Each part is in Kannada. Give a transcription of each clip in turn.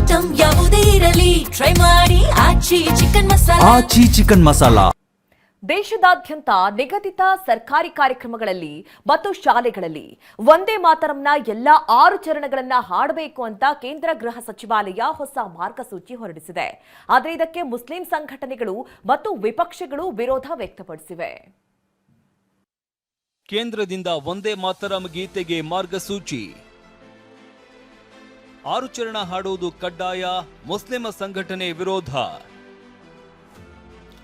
ಐಟಂ ಯಾವುದೇ ಇರಲಿ ಟ್ರೈ ಮಾಡಿ ಆಚಿ ಚಿಕನ್ ಮಸಾಲಾ. ಆಚಿ ಚಿಕನ್ ಮಸಾಲಾ ದೇಶದಾದ್ಯಂತ ನಿಗದಿತ ಸರ್ಕಾರಿ ಕಾರ್ಯಕ್ರಮಗಳಲ್ಲಿ ಮತ್ತು ಶಾಲೆಗಳಲ್ಲಿ ವಂದೇ ಮಾತರಂನ ಎಲ್ಲಾ 6 ಚರಣಗಳನ್ನ ಹಾಡಬೇಕು ಅಂತ ಕೇಂದ್ರ ಗೃಹ ಸಚಿವಾಲಯ ಹೊಸ ಮಾರ್ಗಸೂಚಿ ಹೊರಡಿಸಿದೆ. ಆದರೆ ಇದಕ್ಕೆ ಮುಸ್ಲಿಂ ಸಂಘಟನೆಗಳು ಮತ್ತು ವಿಪಕ್ಷಗಳು ವಿರೋಧ ವ್ಯಕ್ತಪಡಿಸಿವೆ. ಕೇಂದ್ರದಿಂದ ವಂದೇ ಮಾತರಂ ಗೀತೆಗೆ ಮಾರ್ಗಸೂಚಿ. 6 ಚರಣ ಹಾಡುವುದು ಕಡ್ಡಾಯ, ಮುಸ್ಲಿಂ ಸಂಘಟನೆ ವಿರೋಧ.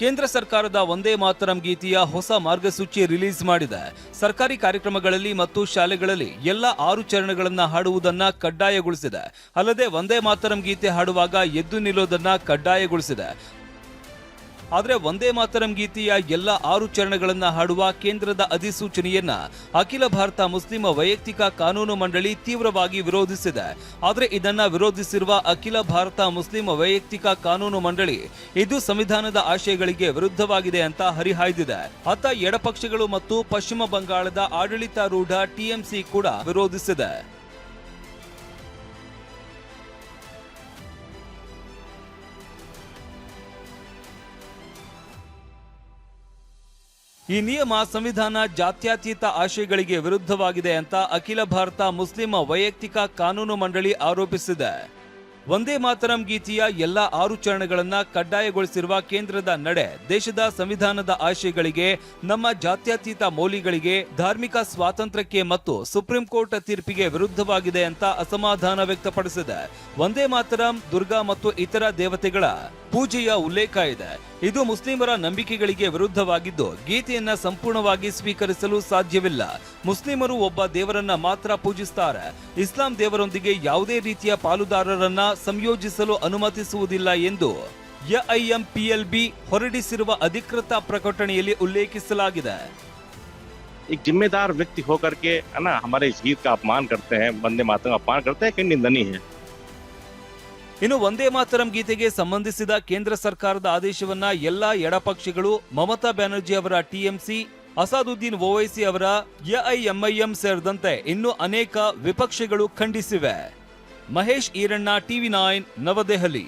ಕೇಂದ್ರ ಸರ್ಕಾರದ ವಂದೇ ಮಾತರಂ ಗೀತೆಯ ಹೊಸ ಮಾರ್ಗಸೂಚಿ ರಿಲೀಸ್ ಮಾಡಿದೆ. ಸರ್ಕಾರಿ ಕಾರ್ಯಕ್ರಮಗಳಲ್ಲಿ ಮತ್ತು ಶಾಲೆಗಳಲ್ಲಿ ಎಲ್ಲ 6 ಚರಣಗಳನ್ನ ಹಾಡುವುದನ್ನ ಕಡ್ಡಾಯಗೊಳಿಸಿದೆ. ಅಲ್ಲದೆ ವಂದೇ ಮಾತರಂ ಗೀತೆ ಹಾಡುವಾಗ ಎದ್ದು ನಿಲ್ಲೋದನ್ನ ಕಡ್ಡಾಯಗೊಳಿಸಿದೆ. ಆದರೆ ವಂದೇ ಮಾತರಂ ಗೀತೆಯ ಎಲ್ಲ 6 ಚರಣಗಳನ್ನ ಹಾಡುವ ಕೇಂದ್ರದ ಅಧಿಸೂಚನೆಯನ್ನ ಅಖಿಲ ಭಾರತ ಮುಸ್ಲಿಂ ವೈಯಕ್ತಿಕ ಕಾನೂನು ಮಂಡಳಿ ತೀವ್ರವಾಗಿ ವಿರೋಧಿಸಿದೆ. ಆದರೆ ಇದನ್ನ ವಿರೋಧಿಸಿರುವ ಅಖಿಲ ಭಾರತ ಮುಸ್ಲಿಂ ವೈಯಕ್ತಿಕ ಕಾನೂನು ಮಂಡಳಿ ಇದು ಸಂವಿಧಾನದ ಆಶಯಗಳಿಗೆ ವಿರುದ್ಧವಾಗಿದೆ ಅಂತ ಹರಿಹಾಯ್ದಿದೆ. ಅತ್ತ ಎಡಪಕ್ಷಗಳು ಮತ್ತು ಪಶ್ಚಿಮ ಬಂಗಾಳದ ಆಡಳಿತಾರೂಢ ಟಿಎಂಸಿ ಕೂಡ ವಿರೋಧಿಸಿದೆ. ಈ ನಿಯಮ ಸಂವಿಧಾನ ಜಾತ್ಯತೀತ ಆಶಯಗಳಿಗೆ ವಿರುದ್ಧವಾಗಿದೆ ಅಂತ ಅಖಿಲ ಭಾರತ ಮುಸ್ಲಿಂ ವೈಯಕ್ತಿಕ ಕಾನೂನು ಮಂಡಳಿ ಆರೋಪಿಸಿದೆ. ವಂದೇ ಮಾತರಂ ಗೀತೆಯ ಎಲ್ಲ 6 ಚರಣಗಳನ್ನ ಕಡ್ಡಾಯಗೊಳಿಸಿರುವ ಕೇಂದ್ರದ ನಡೆ ದೇಶದ ಸಂವಿಧಾನದ ಆಶಯಗಳಿಗೆ, ನಮ್ಮ ಜಾತ್ಯತೀತ ಮೌಲ್ಯಗಳಿಗೆ, ಧಾರ್ಮಿಕ ಸ್ವಾತಂತ್ರ್ಯಕ್ಕೆ ಮತ್ತು ಸುಪ್ರೀಂ ಕೋರ್ಟ್ ತೀರ್ಪಿಗೆ ವಿರುದ್ಧವಾಗಿದೆ ಅಂತ ಅಸಮಾಧಾನ ವ್ಯಕ್ತಪಡಿಸಿದೆ. ವಂದೇ ಮಾತರಂ ದುರ್ಗಾ ಮತ್ತು ಇತರ ದೇವತೆಗಳ ಪೂಜೆಯ ಉಲ್ಲೇಖ ಇದೆ. ಇದು ಮುಸ್ಲಿಮರ ನಂಬಿಕೆಗಳಿಗೆ ವಿರುದ್ಧವಾಗಿದ್ದು ಗೀತೆಯನ್ನ ಸಂಪೂರ್ಣವಾಗಿ ಸ್ವೀಕರಿಸಲು ಸಾಧ್ಯವಿಲ್ಲ. ಮುಸ್ಲಿಮರು ಒಬ್ಬ ದೇವರನ್ನ ಮಾತ್ರ ಪೂಜಿಸುತ್ತಾರೆ. ಇಸ್ಲಾಂ ದೇವರೊಂದಿಗೆ ಯಾವುದೇ ರೀತಿಯ ಪಾಲುದಾರರನ್ನ ಸಂಯೋಜಿಸಲು ಅನುಮತಿಸುವುದಿಲ್ಲ ಎಂದು ಎಐಎಂಪಿಎಲ್ಬಿ ಹೊರಡಿಸಿರುವ ಅಧಿಕೃತ ಪ್ರಕಟಣೆಯಲ್ಲಿ ಉಲ್ಲೇಖಿಸಲಾಗಿದೆ. एक जिम्मेदार व्यक्ति होकर के है ना हमारे इस गीत का अपमान करते हैं, वंदे मातरम का अपमान करते हैं कि निंदनीय है. ಇನ್ನು ವಂದೇ ಮಾತರಂ ಗೀತೆಗೆ ಸಂಬಂಧಿಸಿದ ಕೇಂದ್ರ ಸರ್ಕಾರದ ಆದೇಶವನ್ನ ಎಲ್ಲಾ ಎಡಪಕ್ಷಗಳು, ಮಮತಾ ಬ್ಯಾನರ್ಜಿ ಅವರ ಟಿಎಂಸಿ, ಅಸಾದುದ್ದೀನ್ ಓವೈಸಿ ಅವರ ಎಐಎಂಐಎಂ ಸೇರಿದಂತೆ ಇನ್ನೂ ಅನೇಕ ವಿಪಕ್ಷಗಳು ಖಂಡಿಸಿವೆ. ಮಹೇಶ್ ಈರಣ್ಣ, ಟಿವಿ9, ನವದೆಹಲಿ.